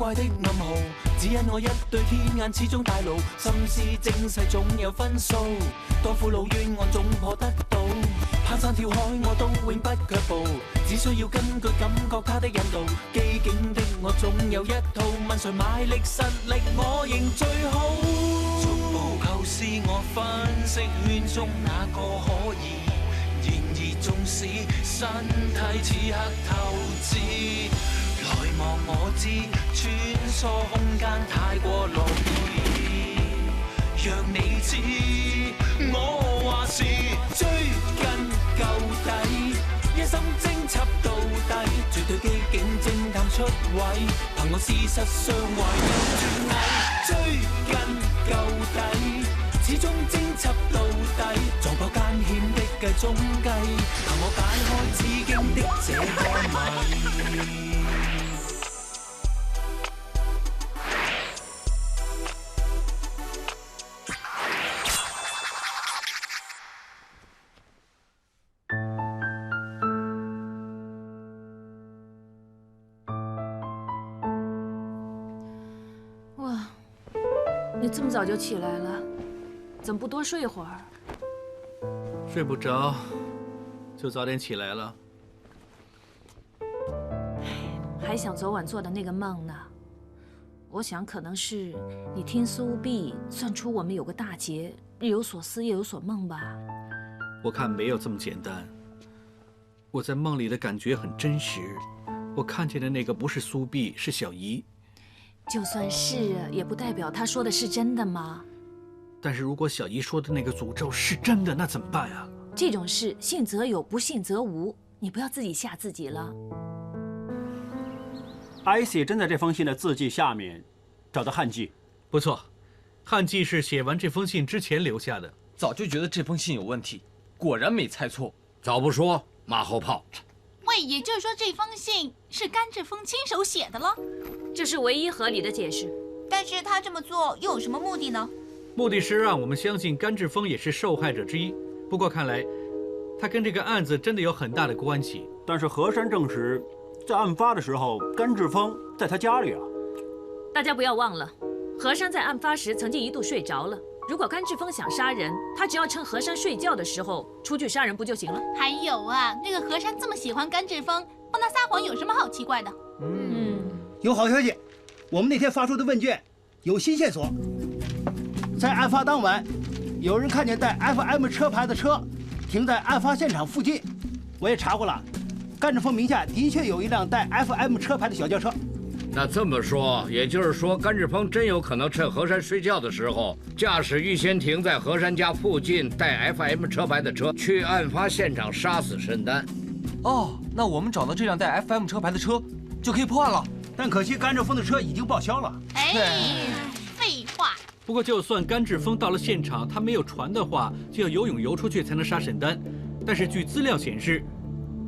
怪的暗號，只因我一對天眼始終大路，心思精細總有分數，當父老冤案總破得到，攀山跳海我都永不卻步，只需要根據感覺他的引導，機警的我總有一套，問誰買力實力我認最好，逐步構思我分析圈中哪個可以，然而縱使身體此刻透支，來望我知穿梭空間太過容易，讓你知我話是追根究底，一心偵緝到底，絕對機警偵探出位，憑我事實上懷有絕藝，追根究底，始終偵緝到底，撞破艱險的計中計，憑我解開紫荊的這個謎。哇，你这么早就起来了，怎么不多睡一会儿？睡不着，就早点起来了。还想昨晚做的那个梦呢？我想可能是你听苏碧算出我们有个大劫，日有所思夜有所梦吧。我看没有这么简单。我在梦里的感觉很真实，我看见的那个不是苏碧，是小姨。就算是，也不代表她说的是真的嘛。但是如果小姨说的那个诅咒是真的，那怎么办啊？这种事信则有，不信则无，你不要自己吓自己了。艾希真在这封信的字迹下面找到汉记，不错，汉记是写完这封信之前留下的。早就觉得这封信有问题，果然没猜错。早不说，马后炮。喂，也就是说这封信是甘志峰亲手写的了？这是唯一合理的解释。但是他这么做又有什么目的呢？目的是让我们相信甘志峰也是受害者之一。不过看来，他跟这个案子真的有很大的关系。但是何山证实，在案发的时候，甘志峰在他家里啊。大家不要忘了，何山在案发时曾经一度睡着了。如果甘志峰想杀人，他只要趁何山睡觉的时候出去杀人不就行了？还有啊，那个何山这么喜欢甘志峰，帮他撒谎有什么好奇怪的？有好消息，我们那天发出的问卷有新线索。在案发当晚，有人看见带 FM 车牌的车停在案发现场附近。我也查过了，甘志峰名下的确有一辆带 FM 车牌的小轿车。那这么说，也就是说，甘志峰真有可能趁何山睡觉的时候，驾驶预先停在何山家附近带 FM 车牌的车，去案发现场杀死申丹。哦，那我们找到这辆带 FM 车牌的车，就可以破案了。但可惜甘志峰的车已经报销了。哎，废话。不过就算甘志峰到了现场，他没有船的话，就要游泳游出去才能杀沈丹。但是据资料显示，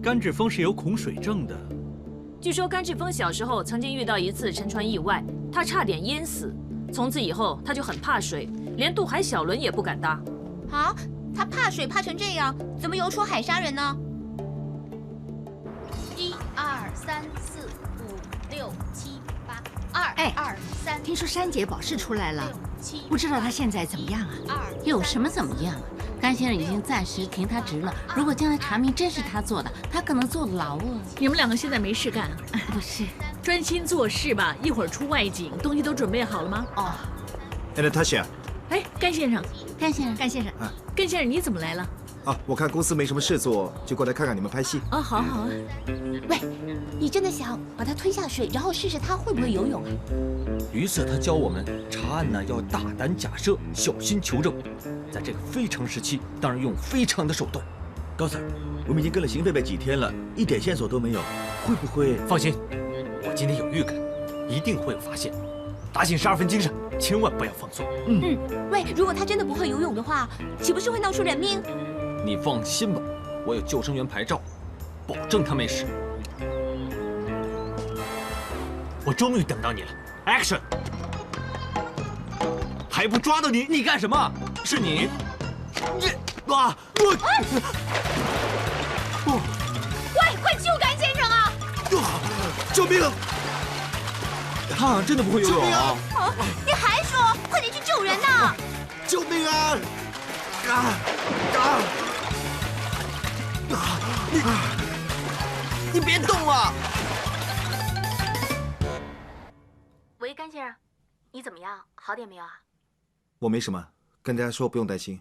甘志峰是有恐水症的。据说甘志峰小时候曾经遇到一次沉船意外，他差点淹死。从此以后，他就很怕水，连渡海小轮也不敢搭。啊，他怕水怕成这样，怎么游出海杀人呢？1、2、3、4、5、6、7、8、2、2、3。听说珊姐保释出来了， 6、7，不知道她现在怎么样啊？有什么怎么样啊？甘先生已经暂时停他职了，如果将来查明真是他做的，他可能坐牢啊。你们两个现在没事干，不是，专心做事吧。一会儿出外景，东西都准备好了吗？哦。Natasha， 哎，甘先生，甘先生，甘先生，甘先生，你怎么来了？啊，我看公司没什么事做，就过来看看你们拍戏。哦，好好啊。喂，你真的想把他推下水，然后试试他会不会游泳啊？于是他教我们查案呢要大胆假设，小心求证，在这个非常时期，当然用非常的手段。高 Sir， 我们已经跟了邢贝贝几天了，一点线索都没有，会不会？放心，我今天有预感，一定会有发现。打紧12分精神，千万不要放松。喂，如果他真的不会游泳的话，岂不是会闹出人命？你放心吧，我有救生员牌照，保证他没事。我终于等到你了 ，Action！ 还不抓到你？你干什么？是你！快救甘先生啊！救命！他好像真的不会游泳啊！你还说，快点去救人呐！救命啊！你别动啊！喂，甘先生，你怎么样？好点没有啊？我没什么，跟大家说不用担心。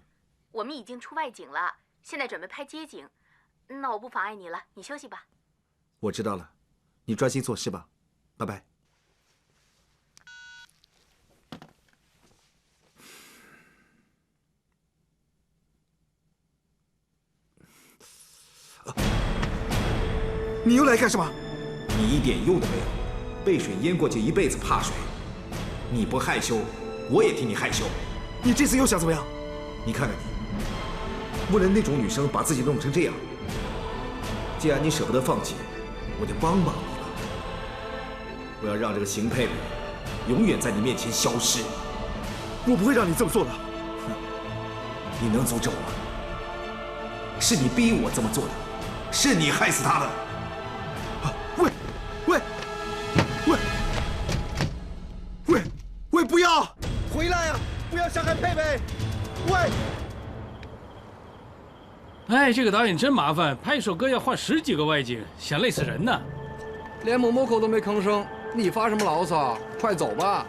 我们已经出外景了，现在准备拍街景。那我不妨碍你了，你休息吧。我知道了，你专心做事吧，拜拜。你又来干什么？你一点用都没有，被水淹过就一辈子怕水。你不害羞，我也替你害羞。你这次又想怎么样？你看看你，为了那种女生把自己弄成这样。既然你舍不得放弃，我就帮帮你了。我要让这个邢佩佩永远在你面前消失。我不会让你这么做的。你能阻止我吗？是你逼我这么做的，是你害死他的。喂，不要回来呀！不要伤害佩佩！喂！哎，这个导演真麻烦，拍一首歌要换10几个外景，想累死人呢。连某某口都没吭声，你发什么牢骚？快走吧。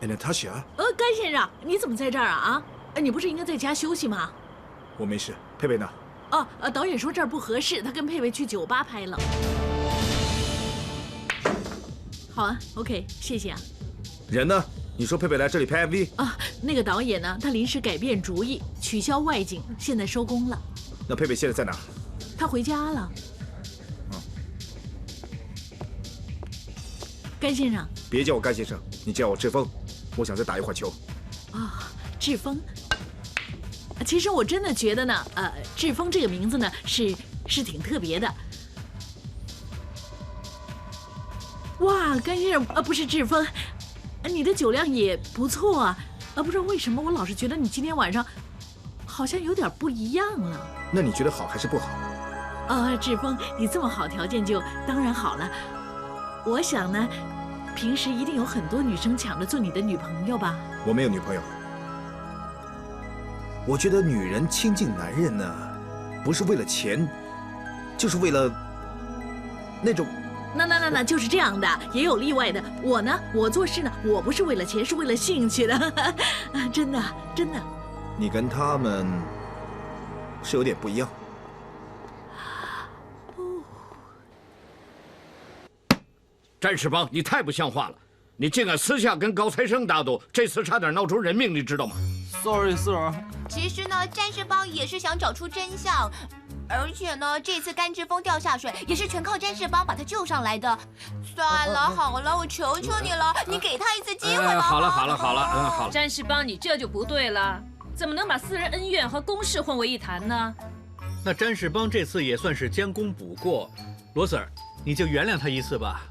Natasha， 甘先生，你怎么在这儿啊？你不是应该在家休息吗？我没事，佩佩呢？导演说这儿不合适，他跟佩佩去酒吧拍了。好啊 ，OK， 谢谢啊。人呢？你说佩佩来这里拍 MV 啊？那个导演呢？他临时改变主意，取消外景，现在收工了。那佩佩现在在哪？他回家了。甘先生，别叫我甘先生，你叫我志峰。我想再打一会儿球。志峰。其实我真的觉得呢，志峰这个名字呢是挺特别的。哇，甘先生，不是志峰，你的酒量也不错啊。不知道为什么我老是觉得你今天晚上好像有点不一样了。那你觉得好还是不好？志峰，你这么好条件就当然好了。我想呢。平时一定有很多女生抢着做你的女朋友吧？我没有女朋友。我觉得女人亲近男人呢，不是为了钱，就是为了那种……那就是这样的，也有例外的。我呢，我做事呢，我不是为了钱，是为了兴趣的，真的。你跟他们是有点不一样。詹世邦，你太不像话了！你竟敢私下跟高材生打赌，这次差点闹出人命，你知道吗 ？Sorry sir。其实呢，詹世邦也是想找出真相，而且呢，这次甘志峰掉下水也是全靠詹世邦把他救上来的。算了，好了，我求求你了，你给他一次机会吧。好了，好了。詹世邦，你这就不对了，怎么能把私人恩怨和公事混为一谈呢？那詹世邦这次也算是将功补过，罗 Sir， 你就原谅他一次吧。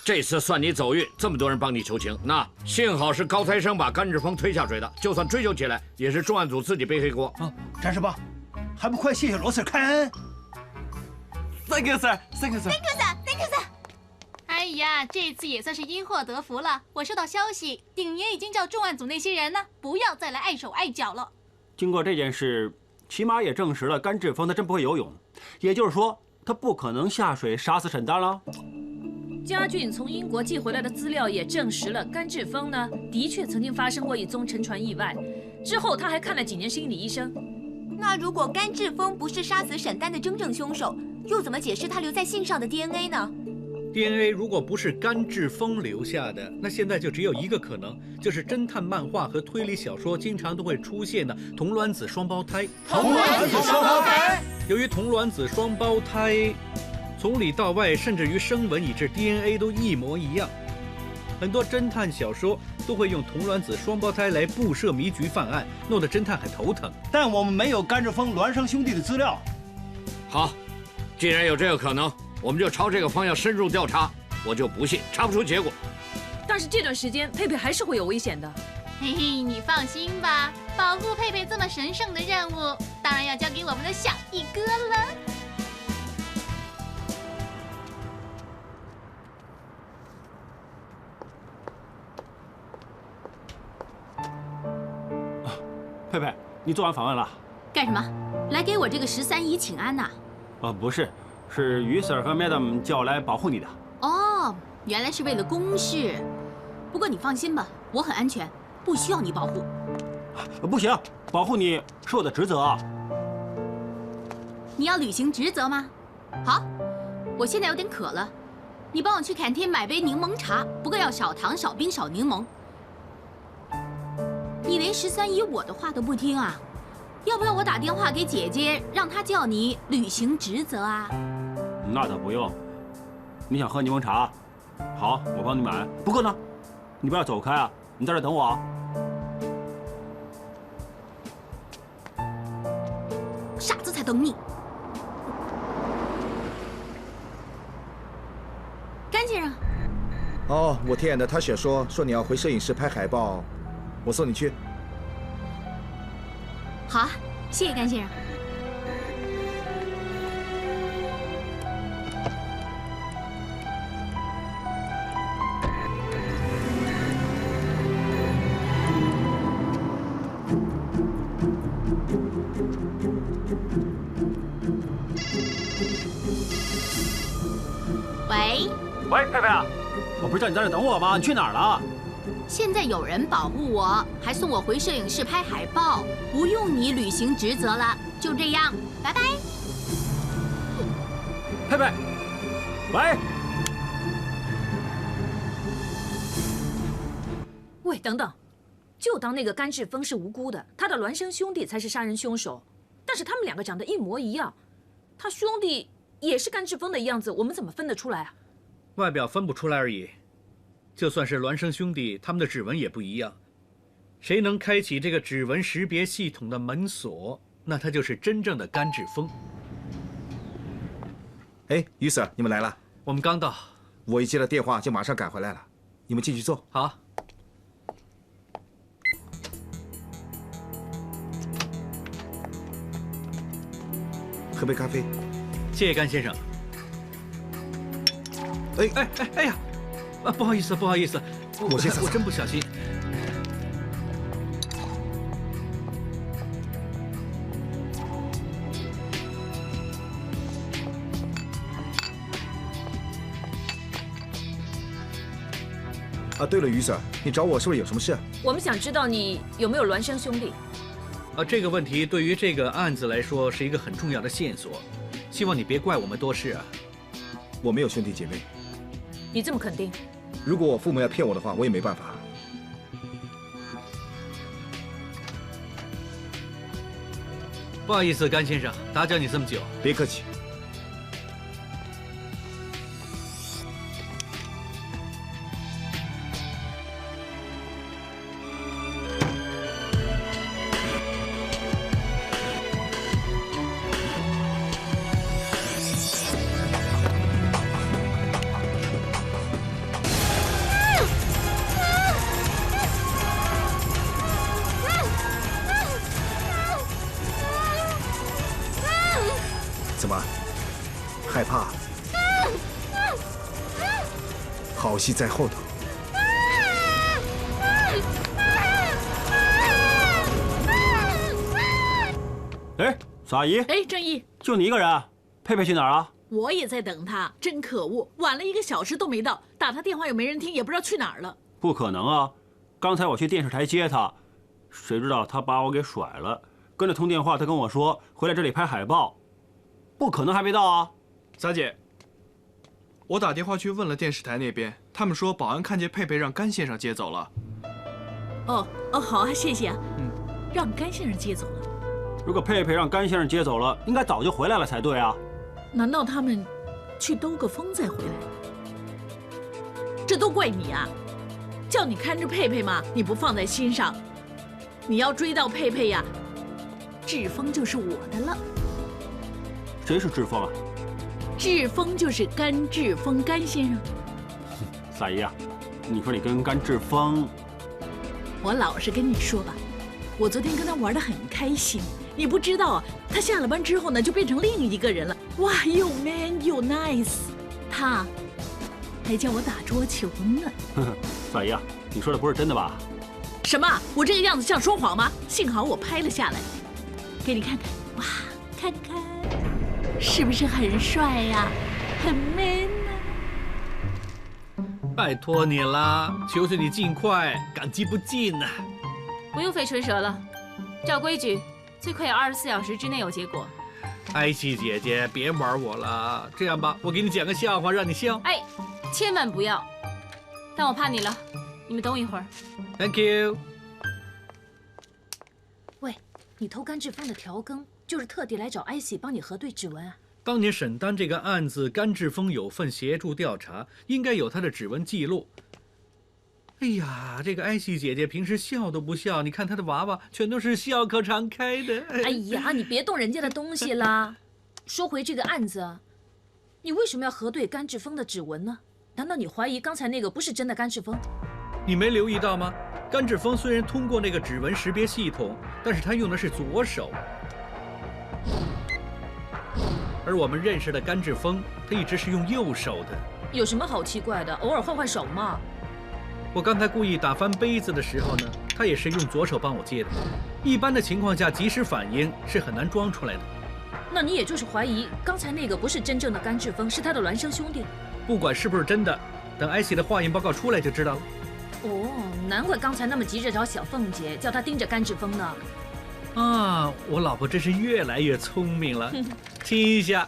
这次算你走运，这么多人帮你求情，那幸好是高材生把甘志峰推下水的，就算追究起来，也是重案组自己背黑锅。詹世邦，还不快谢谢罗 Sir 开恩 ？Thank you sir， Thank you sir， Thank you sir，Thank you sir。哎呀，这次也算是因祸得福了。我收到消息，鼎爷已经叫重案组那些人呢，不要再来碍手碍脚了。经过这件事，起码也证实了甘志峰他真不会游泳，也就是说，他不可能下水杀死沈丹了。家俊从英国寄回来的资料也证实了，甘志峰呢的确曾经发生过一宗沉船意外，之后他还看了几年心理医生。那如果甘志峰不是杀死沈丹的真正凶手，又怎么解释他留在信上的 DNA 呢？ DNA 如果不是甘志峰留下的，那现在就只有一个可能，就是侦探漫画和推理小说经常都会出现的同卵子双胞胎。由于同卵子双胞胎从里到外，甚至于声纹以至 DNA 都一模一样，很多侦探小说都会用同卵子双胞胎来布设迷局犯案，弄得侦探很头疼。但我们没有甘志峰、孪生兄弟的资料。好，既然有这个可能，我们就朝这个方向深入调查。我就不信查不出结果。但是这段时间佩佩还是会有危险的。嘿嘿，你放心吧，保护佩佩这么神圣的任务，当然要交给我们的小一哥了。佩佩，你做完访问了？干什么？来给我这个13姨请安呐？不是，是于 Sir 和 Madam 叫我来保护你的。哦，原来是为了公事。不过你放心吧，我很安全，不需要你保护。不行，保护你是我的职责。你要履行职责吗？好，我现在有点渴了，你帮我去餐厅买杯柠檬茶，不过要少糖、少冰、少柠檬。你连13姨我的话都不听啊？要不要我打电话给姐姐，让她叫你履行职责啊？那倒不用。你想喝柠檬茶？好，我帮你买。不过呢，你不要走开啊，你在这等我啊。傻子才等你。甘先生。哦，我天哪，他写说你要回摄影室拍海报，我送你去。好啊，谢谢甘先生。喂，佩佩啊，我不是叫你在这等我吗？你去哪儿了？现在有人保护我，还送我回摄影室拍海报，不用你履行职责了。就这样，拜拜。佩佩，喂，喂，等等，就当那个甘志峰是无辜的，他的孪生兄弟才是杀人凶手。但是他们两个长得一模一样，他兄弟也是甘志峰的样子，我们怎么分得出来啊？外表分不出来而已。就算是孪生兄弟，他们的指纹也不一样。谁能开启这个指纹识别系统的门锁，那他就是真正的甘志峰。哎，于 Sir， 你们来了。我们刚到，我一接了电话就马上赶回来了。你们进去坐。好。喝杯咖啡。谢谢甘先生。哎呀！啊，不好意思，不好意思，我真不小心。啊，对了，于 Sir， 你找我是不是有什么事？我们想知道你有没有孪生兄弟。这个问题对于这个案子来说是一个很重要的线索，希望你别怪我们多事啊。我没有兄弟姐妹。你这么肯定？如果我父母要骗我的话，我也没办法。不好意思，甘先生，打搅你这么久。别客气。怎么，害怕？好戏在后头。哎，嫂阿姨。哎，正义，就你一个人？佩佩去哪儿了？我也在等他，真可恶，晚了1个小时都没到，打他电话又没人听，也不知道去哪儿了。不可能啊！刚才我去电视台接他，谁知道他把我给甩了。跟着通电话，他跟我说回来这里拍海报。不可能还没到啊！撒姐，我打电话去问了电视台那边，他们说保安看见佩佩让甘先生接走了。哦，好啊，谢谢啊。让甘先生接走了。如果佩佩让甘先生接走了，应该早就回来了才对啊。难道他们去兜个风再回来？这都怪你啊！叫你看着佩佩嘛，你不放在心上。你要追到佩佩呀，志峰就是我的了。谁是志峰啊？志峰就是甘志峰甘先生。撒姨啊，你说你跟甘志峰，我老实跟你说吧，我昨天跟他玩得很开心。你不知道啊，他下了班之后呢，就变成另一个人了。哇，又 man 又 nice， 他还叫我打桌球呢。呵呵，萨姨啊，你说的不是真的吧？什么？我这个样子像说谎吗？幸好我拍了下来，给你看看。哇，看看，是不是很帅呀？很 man 啊！拜托你啦，求求你尽快，感激不尽呐！不用费唇舌了，照规矩，最快要24小时之内有结果。艾希姐姐，别玩我了，这样吧，我给你讲个笑话，让你笑。哎，千万不要！但我怕你了，你们等我一会儿。Thank you。喂，你偷甘志峰的调羹，就是特地来找艾希帮你核对指纹啊？当年沈丹这个案子，甘志峰有份协助调查，应该有他的指纹记录。哎呀，这个艾希姐姐平时笑都不笑，你看她的娃娃全都是笑口常开的。哎呀，你别动人家的东西啦。说回这个案子，你为什么要核对甘志峰的指纹呢？难道你怀疑刚才那个不是真的甘志峰？你没留意到吗？甘志峰虽然通过那个指纹识别系统，但是他用的是左手。而我们认识的甘志峰，他一直是用右手的。有什么好奇怪的？偶尔换换手嘛。我刚才故意打翻杯子的时候呢，他也是用左手帮我接的。一般的情况下，及时反应是很难装出来的。那你也就是怀疑刚才那个不是真正的甘志峰，是他的孪生兄弟？不管是不是真的，等艾希的化验报告出来就知道了。哦，难怪刚才那么急着找小凤姐，叫她盯着甘志峰呢。啊，我老婆真是越来越聪明了。亲一下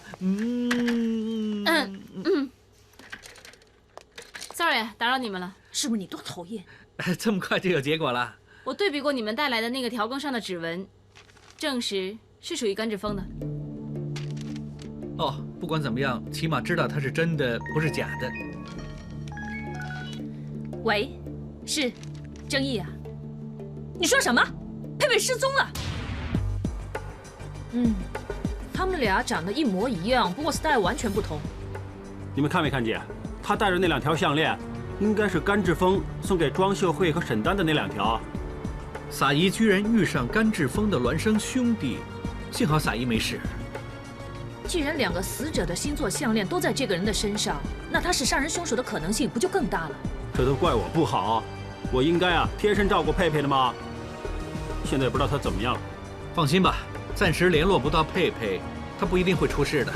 ，Sorry， 打扰你们了。是不是你多讨厌？这么快就有结果了？我对比过你们带来的那个调羹上的指纹，证实是属于甘志峰的。哦，不管怎么样，起码知道它是真的，不是假的。喂，是郑毅啊？你说什么？佩佩失踪了？他们俩长得一模一样，不过 style 完全不同。你们看没看见？他戴着那2条项链，应该是甘志峰送给庄秀慧和沈丹的那2条。撒姨居然遇上甘志峰的孪生兄弟，幸好撒姨没事。既然2个死者的星座项链都在这个人的身上，那他是杀人凶手的可能性不就更大了？这都怪我不好，我应该天生照顾佩佩的吗？现在不知道她怎么样了。放心吧，暂时联络不到佩佩，她不一定会出事的。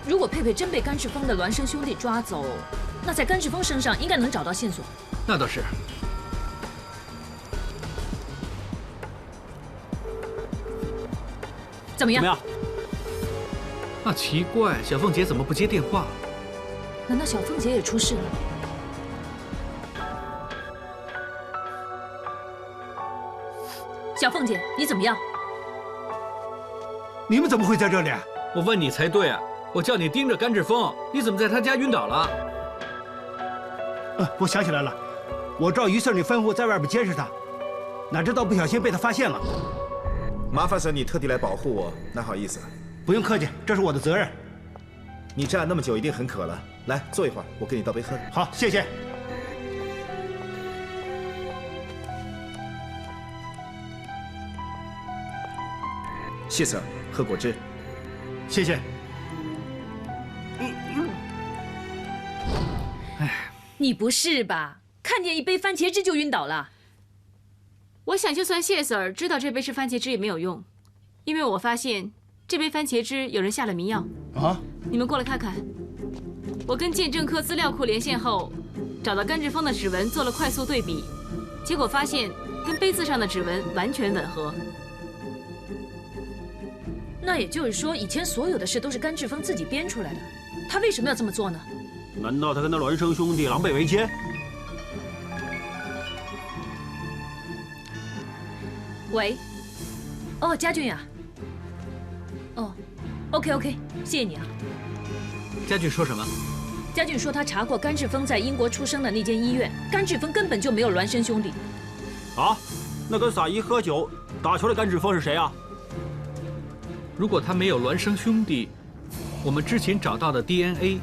如果佩佩真被甘志峰的孪生兄弟抓走，那在甘志峰身上应该能找到线索。那倒是。怎么样？那奇怪，小凤姐怎么不接电话？难道小凤姐也出事了？小凤姐，你怎么样？你们怎么会在这里？我问你才对啊！我叫你盯着甘志峰，你怎么在他家晕倒了？我想起来了，我照于 Sir 你吩咐在外边监视他，哪知道不小心被他发现了。麻烦 Sir 你特地来保护我，那好意思。不用客气，这是我的责任。你站那么久，一定很渴了，来坐一会儿，我给你倒杯喝的。好，谢谢。谢 Sir， 喝果汁。谢谢。你不是吧？看见一杯番茄汁就晕倒了？我想，就算谢 Sir 知道这杯是番茄汁也没有用，因为我发现这杯番茄汁有人下了迷药。啊！你们过来看看。我跟鉴证科资料库连线后，找到甘志峰的指纹做了快速对比，结果发现跟杯子上的指纹完全吻合。那也就是说，以前所有的事都是甘志峰自己编出来的。他为什么要这么做呢？难道他跟他孪生兄弟狼狈为奸？喂，哦，家俊呀。哦 ，OK， 谢谢你啊。家俊说什么？家俊说他查过甘志峰在英国出生的那间医院，甘志峰根本就没有孪生兄弟。啊，那跟撒姨喝酒、打球的甘志峰是谁啊？如果他没有孪生兄弟，我们之前找到的 DNA，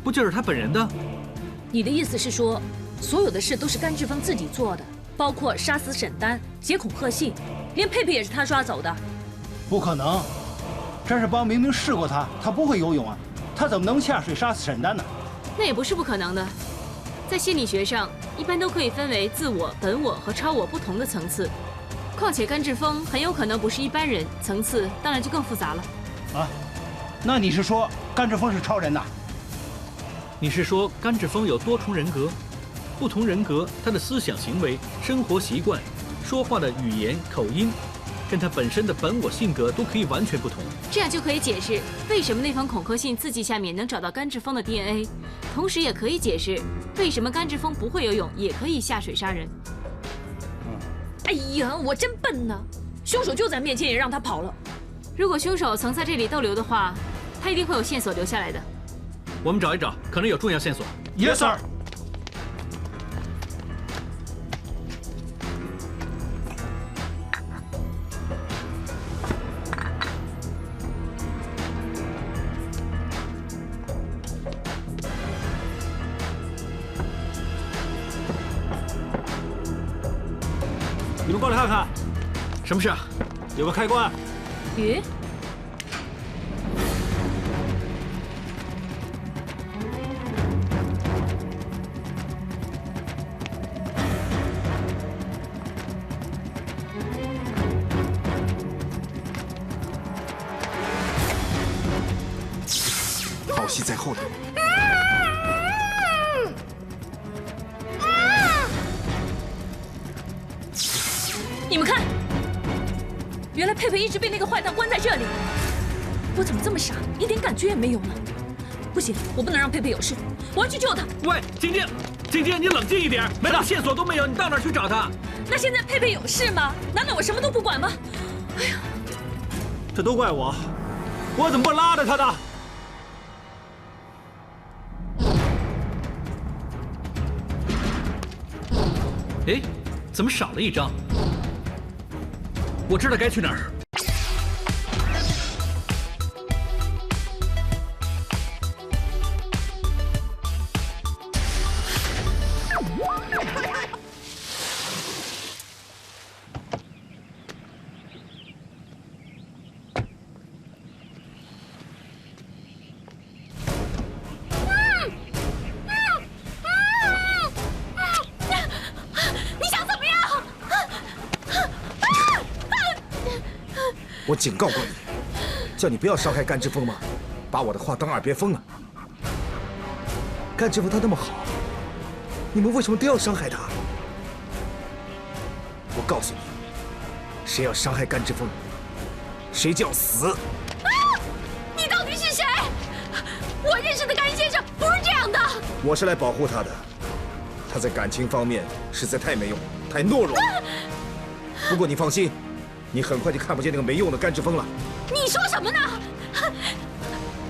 不就是他本人的？你的意思是说，所有的事都是甘志峰自己做的，包括杀死沈丹、劫恐贺信，连佩佩也是他抓走的？不可能，战士帮明明试过他，他不会游泳啊，他怎么能下水杀死沈丹呢？那也不是不可能的。在心理学上，一般都可以分为自我、本我和超我不同的层次。况且甘志峰很有可能不是一般人，层次当然就更复杂了。啊，那你是说甘志峰是超人呐？你是说甘志峰有多重人格？不同人格，他的思想行为、生活习惯、说话的语言、口音，跟他本身的本我性格都可以完全不同。这样就可以解释为什么那封恐吓信字迹下面能找到甘志峰的 DNA， 同时也可以解释为什么甘志峰不会游泳也可以下水杀人。哎呀，我真笨呢！凶手就在面前，也让他跑了。如果凶手曾在这里逗留的话，他一定会有线索留下来的。我们找一找，可能有重要线索。Yes, sir。你们过来看看，什么事啊？有个开关。咦？好戏在后头。你们看，原来佩佩一直被那个坏蛋关在这里。我怎么这么傻，一点感觉也没有呢？不行，我不能让佩佩有事，我要去救她。喂，晶晶，晶晶，你冷静一点，连个线索都没有，你到哪儿去找她？那现在佩佩有事吗？难道我什么都不管吗？哎呀，这都怪我，我怎么不拉着他呢？哎，怎么少了一张？我知道该去哪儿。我警告过你，叫你不要伤害甘之风吗？把我的话当耳边风啊！甘之风他那么好，你们为什么都要伤害他？我告诉你，谁要伤害甘之风，谁就要死！你到底是谁？我认识的甘先生不是这样的。我是来保护他的，他在感情方面实在太没用，太懦弱。不过你放心。你很快就看不见那个没用的甘之风了。你说什么呢？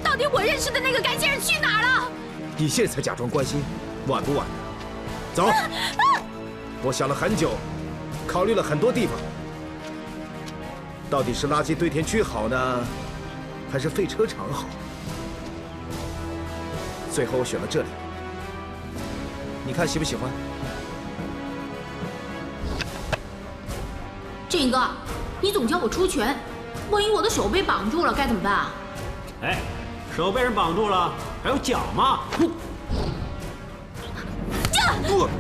到底我认识的那个甘先生去哪儿了？你现在才假装关心，晚不晚呢？走。我想了很久，考虑了很多地方，到底是垃圾堆填区好呢，还是废车场好？最后我选了这里，你看喜不喜欢？这个。你总叫我出拳，万一我的手被绑住了该怎么办啊？哎，手被人绑住了，还有脚吗？放开我！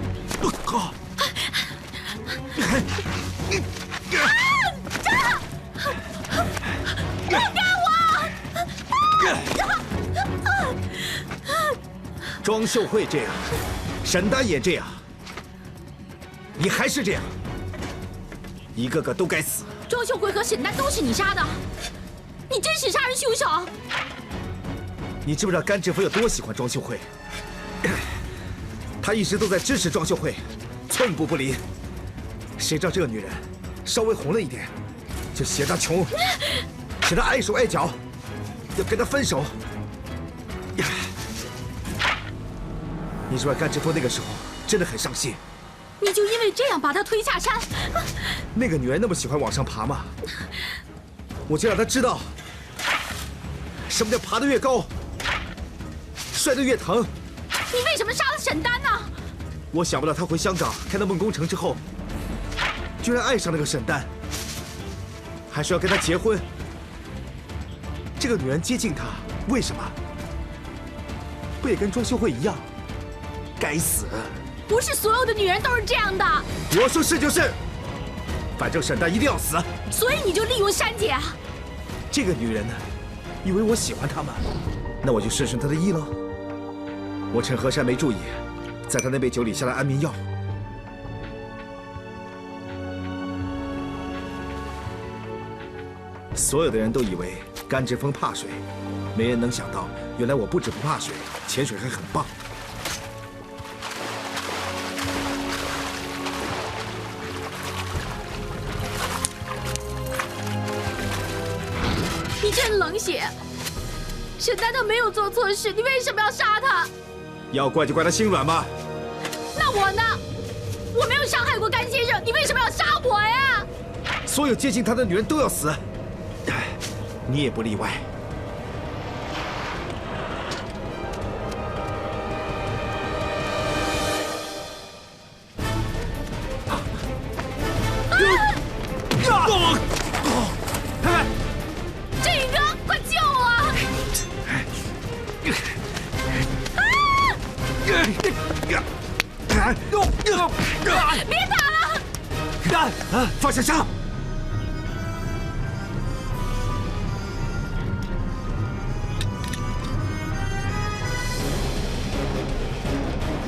庄秀慧这样，沈丹也这样，你还是这样，一个个都该死。庄秀慧和沈丹都是你杀的，你真是杀人凶手！你知不知道甘志峰有多喜欢庄秀慧？他一直都在支持庄秀慧，寸步不离。谁知道这个女人稍微红了一点，就嫌她穷，嫌她碍手碍脚，要跟她分手。你知道甘志峰那个时候真的很伤心。你就因为这样把她推下山？那个女人那么喜欢往上爬吗？我就让她知道什么叫爬得越高，摔得越疼。你为什么杀了沈丹呢？我想不到他回香港开了梦工程之后，居然爱上那个沈丹，还说要跟他结婚。这个女人接近他，为什么？不也跟庄秀慧一样？该死！不是所有的女人都是这样的。我说是就是，反正沈丹一定要死。所以你就利用珊姐啊？这个女人呢，以为我喜欢她吗？那我就顺顺她的意喽。我趁何山没注意，在他那杯酒里下了安眠药。所有的人都以为甘志峰怕水，没人能想到，原来我不止不怕水，潜水还很棒。你真冷血！沈丹都没有做错事，你为什么要杀他？要怪就怪他心软吧。那我呢？我没有伤害过甘先生，你为什么要杀我呀？所有接近他的女人都要死，你也不例外。振宇哥，快救我！别打了！放下枪！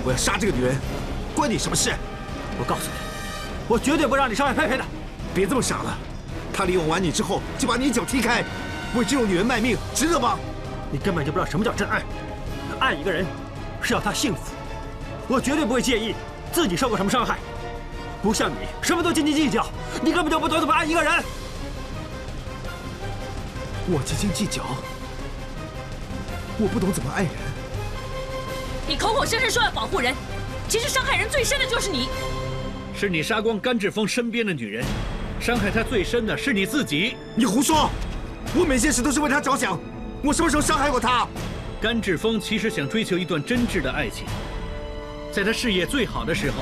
我要杀这个女人，关你什么事？我告诉你，我绝对不让你伤害佩佩的。别这么傻了，他利用完你之后就把你一脚踢开，为这种女人卖命，值得吗？你根本就不知道什么叫真爱。爱一个人是要他幸福，我绝对不会介意自己受过什么伤害。不像你，什么都斤斤计较，你根本就不懂怎么爱一个人。我斤斤计较，我不懂怎么爱人。你口口声声说要保护人，其实伤害人最深的就是你。是你杀光甘志峰身边的女人，伤害他最深的是你自己。你胡说！我每件事都是为他着想，我什么时候伤害过他？甘志峰其实想追求一段真挚的爱情，在他事业最好的时候，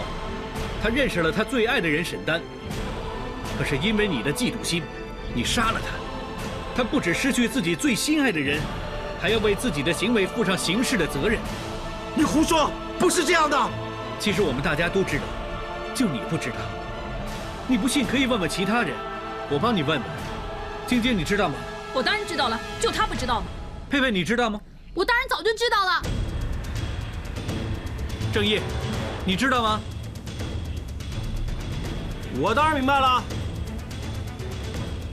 他认识了他最爱的人沈丹。可是因为你的嫉妒心，你杀了他。他不只失去自己最心爱的人，还要为自己的行为负上刑事的责任。你胡说，不是这样的。其实我们大家都知道，就你不知道。你不信可以问问其他人，我帮你问问。晶晶，你知道吗？我当然知道了，就他不知道吗？佩佩，你知道吗？我当然早就知道了。正义，你知道吗？我当然明白了。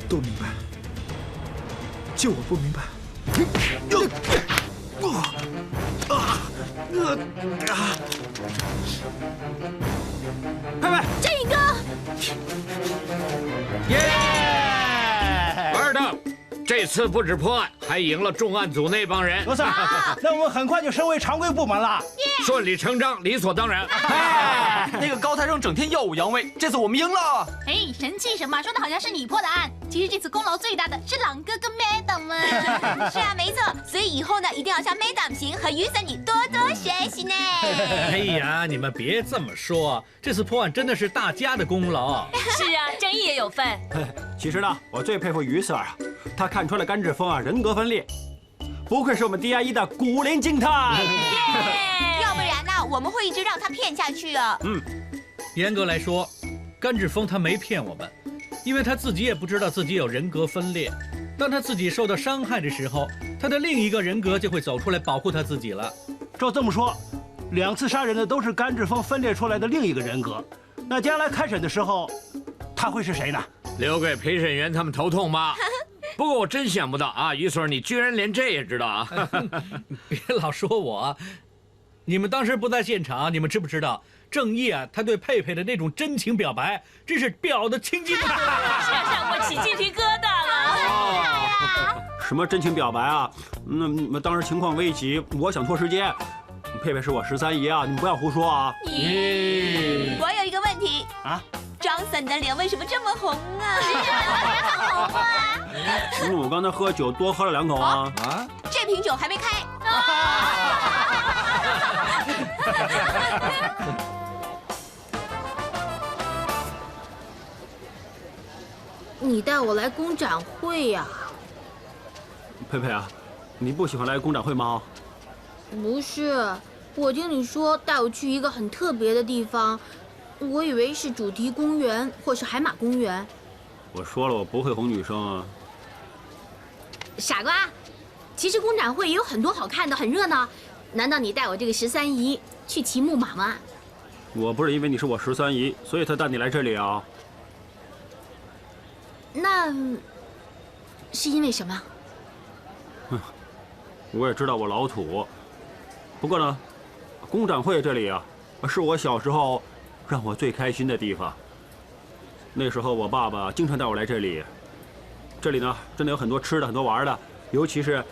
都明白，就我不明白。佩佩，振宇哥，玩的，这次不止破案，还赢了重案组那帮人。罗 Sir，那我们很快就升为常规部门了。顺理成章，理所当然。那个高材生整天耀武扬威，这次我们赢了。哎，神气什么？说的好像是你破的案，其实这次功劳最大的是朗哥跟 Madam 们。是啊，没错，所以以后呢，一定要向 Madam 型和雨伞女多多学习呢。哎呀，你们别这么说，这次破案真的是大家的功劳。是啊，正义也有份。其实呢，我最佩服于 Sir 啊，他看穿了甘志峰啊人格分裂，不愧是我们 DIE 的古灵精探。要不然呢，我们会一直让他骗下去啊。严格来说，甘志峰他没骗我们，因为他自己也不知道自己有人格分裂。当他自己受到伤害的时候，他的另一个人格就会走出来保护他自己了。照这么说，2次杀人的都是甘志峰分裂出来的另一个人格。那将来开审的时候，他会是谁呢？留给陪审员他们头痛吧。不过我真想不到啊，于 Sir，你居然连这也知道啊！别老说我，你们当时不在现场，你们知不知道正义啊？他对佩佩的那种真情表白，真是表的青筋，让我起鸡皮疙瘩了。什么真情表白啊？那当时情况危急，我想拖时间。佩佩是我13姨啊，你们不要胡说啊！我有一个问题啊，张森的脸为什么这么红啊？红啊！因为我刚才喝酒多喝了2口啊。这瓶酒还没开。你带我来工展会呀？佩佩啊，你不喜欢来工展会吗？不是，我听你说带我去一个很特别的地方，我以为是主题公园或是海马公园。我说了，我不会哄女生啊。傻瓜，其实工展会也有很多好看的，很热闹。难道你带我这个13姨去骑木马吗？我不是因为你是我13姨，所以才带你来这里啊。那是因为什么？我也知道我老土，不过呢，工展会这里啊，是我小时候让我最开心的地方。那时候我爸爸经常带我来这里，这里呢真的有很多吃的，很多玩的，尤其是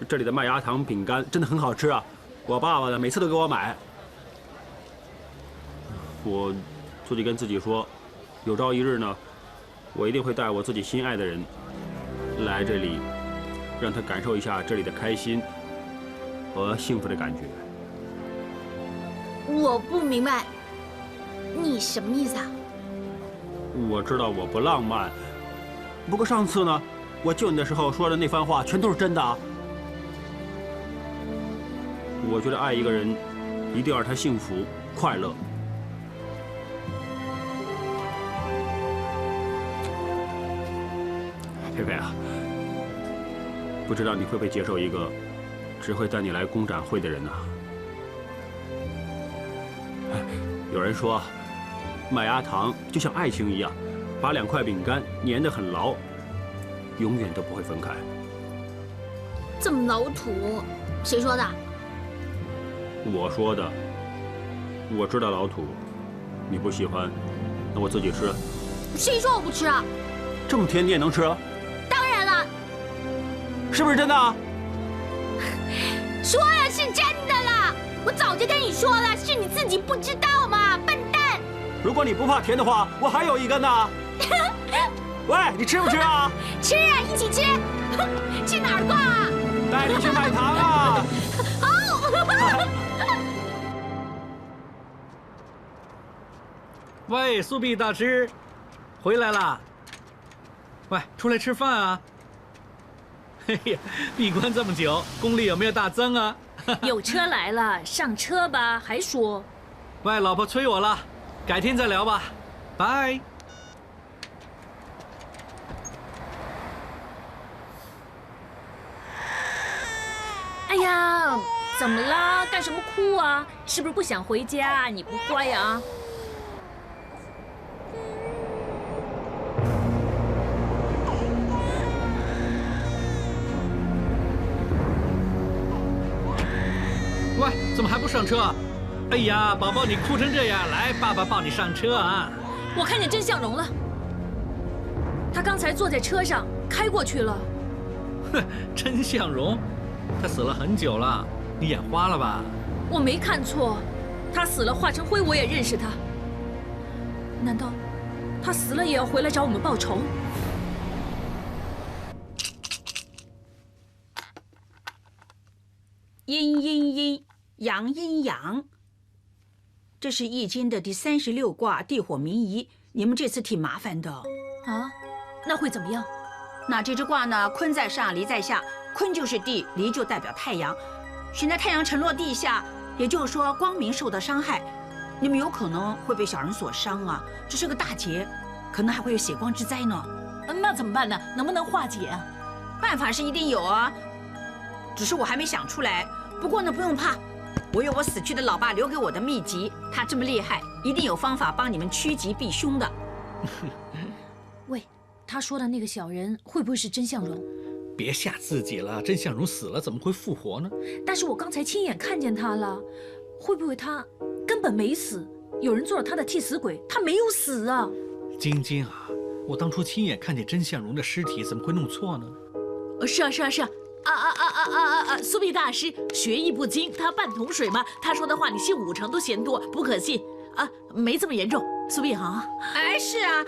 这里的麦芽糖饼干真的很好吃啊！我爸爸呢每次都给我买。我自己跟自己说，有朝一日呢，我一定会带我自己心爱的人来这里，让他感受一下这里的开心和幸福的感觉。我不明白，你什么意思啊？我知道我不浪漫，不过上次呢，我救你的时候说的那番话全都是真的啊。我觉得爱一个人，一定要让他幸福快乐。佩佩啊，不知道你会不会接受一个只会带你来工展会的人呢？有人说，麦芽糖就像爱情一样，把2块饼干粘得很牢，永远都不会分开。这么老土，谁说的？我说的。我知道老土，你不喜欢，那我自己吃。谁说我不吃啊？这么甜你也能吃？当然了。是不是真的啊？说了是真的了，我早就跟你说了，是你自己不知道嘛，笨蛋！如果你不怕甜的话，我还有一根呢。喂，你吃不吃啊？吃啊，一起吃。吃哪儿挂啊？带你去买糖啊！好。喂，苏比大师，回来啦！喂，出来吃饭啊！嘿呀，闭关这么久，功力有没有大增啊？有车来了，上车吧，还说。喂，老婆催我了，改天再聊吧，拜。哎呀，怎么啦？干什么哭啊？是不是不想回家？你不乖啊？喂，怎么还不上车？哎呀，宝宝，你哭成这样，来，爸爸抱你上车啊！我看见甄向荣了，他刚才坐在车上开过去了。哼，甄向荣，他死了很久了，你眼花了吧？我没看错，他死了化成灰，我也认识他。难道他死了也要回来找我们报仇？阴阴阴，阳阴阳。这是易经的第36卦地火明夷，你们这次挺麻烦的啊。那会怎么样？那这只卦呢，坤在上，离在下，坤就是地，离就代表太阳。现在太阳沉落地下，也就是说光明受到伤害，你们有可能会被小人所伤啊。这是个大劫，可能还会有血光之灾呢。那怎么办呢？能不能化解啊？办法是一定有啊，只是我还没想出来。不过呢，不用怕，我有我死去的老爸留给我的秘籍，他这么厉害，一定有方法帮你们趋吉避凶的。喂，他说的那个小人会不会是甄向荣？别吓自己了，甄向荣死了怎么会复活呢？但是我刚才亲眼看见他了，会不会他根本没死？有人做了他的替死鬼，他没有死啊！晶晶啊，我当初亲眼看见甄向荣的尸体，怎么会弄错呢？是啊。苏必大师学艺不精，他半桶水嘛。他说的话你信5成都嫌多，不可信啊，没这么严重。苏必航，哎，是啊。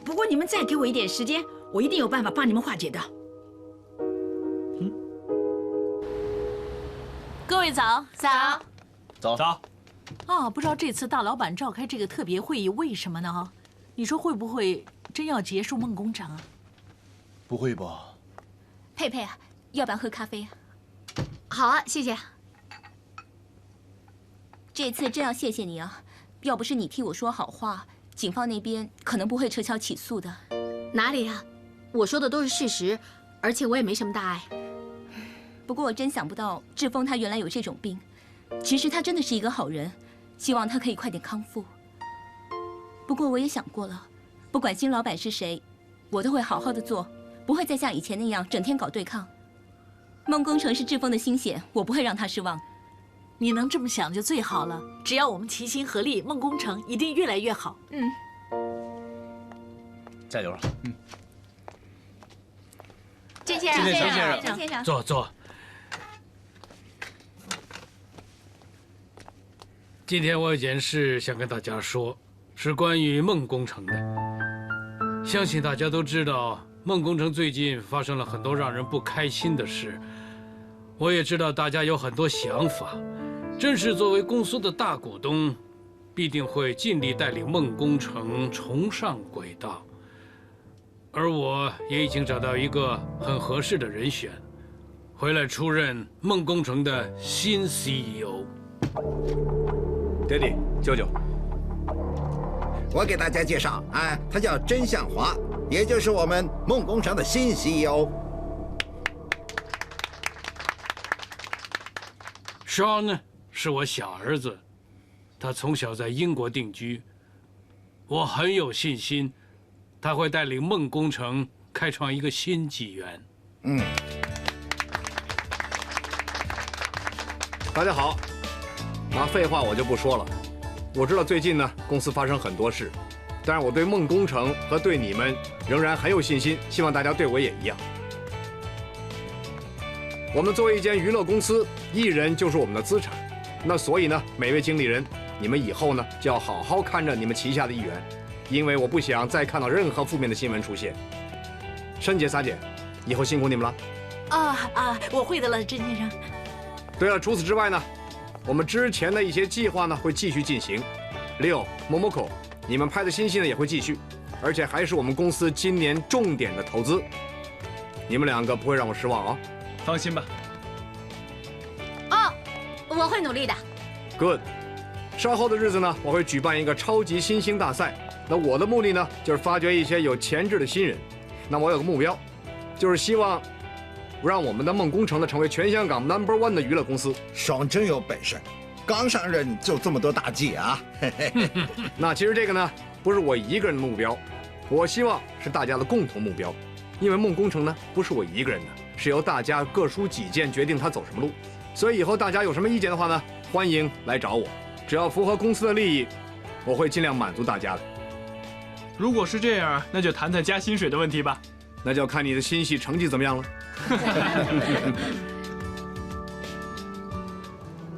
不过你们再给我一点时间，我一定有办法帮你们化解的。各位早。走。啊，不知道这次大老板召开这个特别会议为什么呢？你说会不会真要结束梦工厂啊？不会吧？佩佩啊，要不要喝咖啡啊？好啊，谢谢。这次真要谢谢你啊！要不是你替我说好话，警方那边可能不会撤销起诉的。哪里啊？我说的都是事实，而且我也没什么大碍。不过我真想不到志峰他原来有这种病。其实他真的是一个好人，希望他可以快点康复。不过我也想过了，不管新老板是谁，我都会好好的做，不会再像以前那样整天搞对抗。梦工程是志峰的心血，我不会让他失望。你能这么想就最好了。只要我们齐心合力，梦工程一定越来越好。加油了。郑先生，郑先生，坐。今天我有件事想跟大家说，是关于梦工程的。相信大家都知道，梦工程最近发生了很多让人不开心的事。我也知道大家有很多想法。真是作为公司的大股东，必定会尽力带领梦工程重上轨道。而我也已经找到一个很合适的人选，回来出任梦工程的新 CEO。爹地，舅舅，我给大家介绍啊，他叫甄向华，也就是我们梦工程的新 CEO。Sean 呢，是我小儿子，他从小在英国定居，我很有信心，他会带领梦工程开创一个新纪元。大家好。那废话我就不说了，我知道最近呢公司发生很多事，但是我对梦工程和对你们仍然很有信心，希望大家对我也一样。我们作为一间娱乐公司，艺人就是我们的资产，那所以呢，每位经理人，你们以后呢就要好好看着你们旗下的艺员，因为我不想再看到任何负面的新闻出现。申姐、撒姐，以后辛苦你们了。我会的了，甄先生。对了，除此之外呢，我们之前的一些计划呢会继续进行。Leo、Momoko， 你们拍的新戏呢也会继续，而且还是我们公司今年重点的投资。你们两个不会让我失望哦。放心吧。我会努力的。Good。稍后的日子呢，我会举办一个超级新星大赛。那我的目的呢，就是发掘一些有潜质的新人。那我有个目标，就是希望让我们的梦工程呢成为全香港 No.1 的娱乐公司。爽真有本事，刚上任就这么多大计啊！那其实这个呢，不是我一个人的目标，我希望是大家的共同目标。因为梦工程呢，不是我一个人的，是由大家各抒己见决定他走什么路。所以以后大家有什么意见的话呢，欢迎来找我，只要符合公司的利益，我会尽量满足大家的。如果是这样，那就谈谈加薪水的问题吧。那就要看你的新戏成绩怎么样了。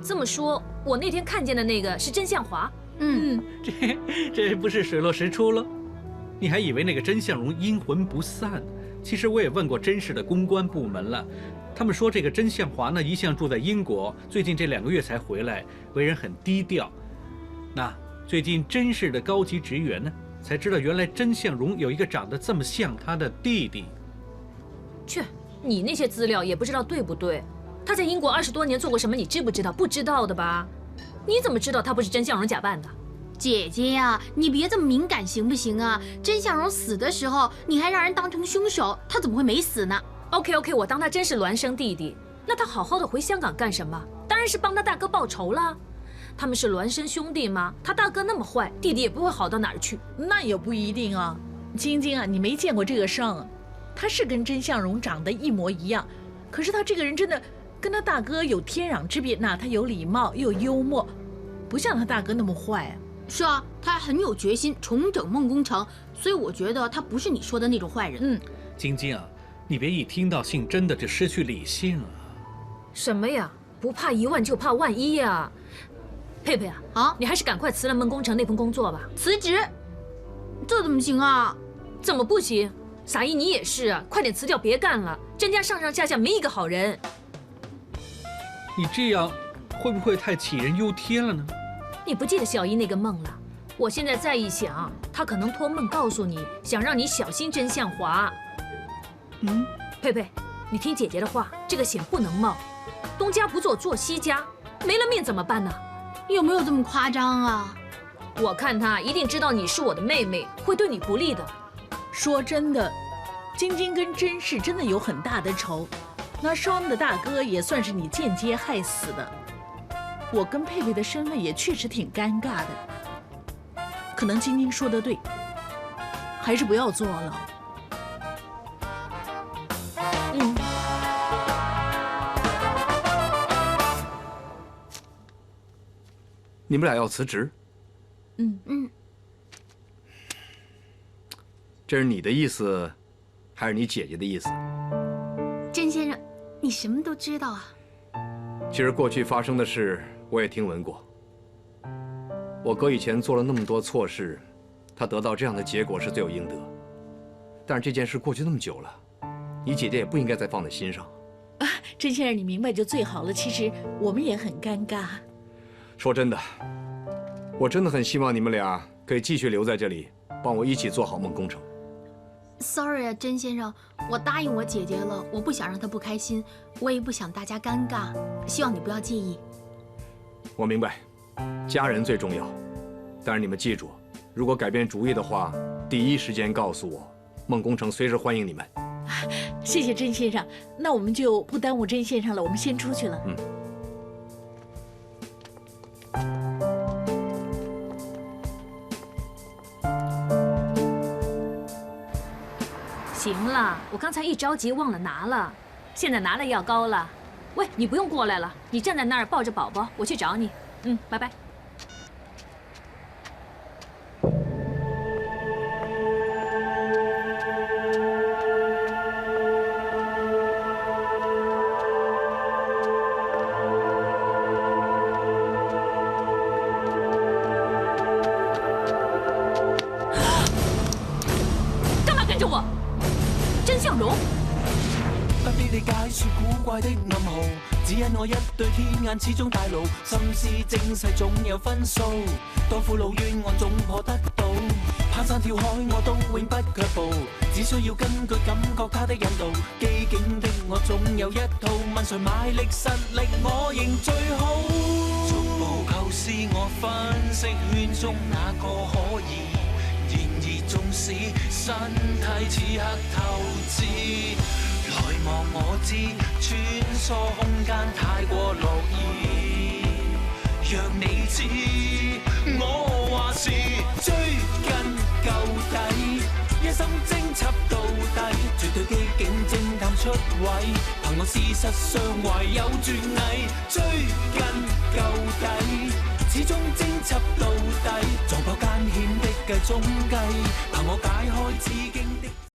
这么说，我那天看见的那个是甄向华。这不是水落石出了？你还以为那个甄向荣阴魂不散？其实我也问过甄氏的公关部门了，他们说这个甄向华呢，一向住在英国，最近这2个月才回来，为人很低调。那最近甄氏的高级职员呢，才知道原来甄向荣有一个长得这么像他的弟弟。去，你那些资料也不知道对不对？他在英国20多年做过什么，你知不知道？不知道的吧？你怎么知道他不是甄向荣假扮的？姐姐呀，你别这么敏感行不行啊？甄向荣死的时候，你还让人当成凶手，他怎么会没死呢 ？OK， 我当他真是孪生弟弟，那他好好的回香港干什么？当然是帮他大哥报仇了。他们是孪生兄弟吗？他大哥那么坏，弟弟也不会好到哪儿去。那也不一定啊，晶晶啊，你没见过这个尚，他是跟甄向荣长得一模一样，可是他这个人真的跟他大哥有天壤之别。那他有礼貌又幽默，不像他大哥那么坏啊。是啊，他还很有决心重整梦工程，所以我觉得他不是你说的那种坏人。晶晶啊，你别一听到姓甄的就失去理性啊。什么呀？不怕1万就怕万一呀！佩佩啊，你还是赶快辞了梦工程那份工作吧。辞职？这怎么行啊？怎么不行？撒一你也是啊，快点辞掉，别干了。甄家上上下下没一个好人。你这样会不会太杞人忧天了呢？你不记得小姨那个梦了？我现在再一想，她可能托梦告诉你，想让你小心甄向华。佩佩，你听姐姐的话，这个险不能冒。东家不做做西家，没了命怎么办呢？有没有这么夸张啊？我看她一定知道你是我的妹妹，会对你不利的。说真的，晶晶跟甄氏真的有很大的仇，那双的大哥也算是你间接害死的。我跟佩佩的身份也确实挺尴尬的，可能晶晶说的对，还是不要坐牢。你们俩要辞职？这是你的意思，还是你姐姐的意思？甄先生，你什么都知道啊？其实过去发生的事我也听闻过。我哥以前做了那么多错事，他得到这样的结果是罪有应得。但是这件事过去那么久了，你姐姐也不应该再放在心上。甄先生，你明白就最好了。其实我们也很尴尬。说真的，我真的很希望你们俩可以继续留在这里，帮我一起做好梦工程。Sorry 啊，甄先生，我答应我姐姐了，我不想让她不开心，我也不想大家尴尬，希望你不要介意。我明白，家人最重要，但是你们记住，如果改变主意的话，第一时间告诉我，梦工程随时欢迎你们。谢谢甄先生，那我们就不耽误甄先生了，我们先出去了。行了，我刚才一着急忘了拿了，现在拿了药膏了。喂，你不用过来了，你站在那儿抱着宝宝，我去找你。拜拜。干嘛跟着我？甄向荣。不必你解說古怪的暗號，只因我一對天眼始終大路，心思精細總有分數，當父老冤案總破得到，攀山跳海我都永不卻步，只需要根據感覺他的引導，機警的我總有一套，問誰買力實力我認最好，逐步構思我分析圈中哪個可以，然而縱使身體此刻透支。來望我知，穿梭空間太過樂意，讓你知，我話是追根究底，一心偵緝到底，絕對機警偵探出位，憑我事實上懷有絕藝，追根究底，始終偵緝到底，撞破艱險的計中計，憑我解開紫荊。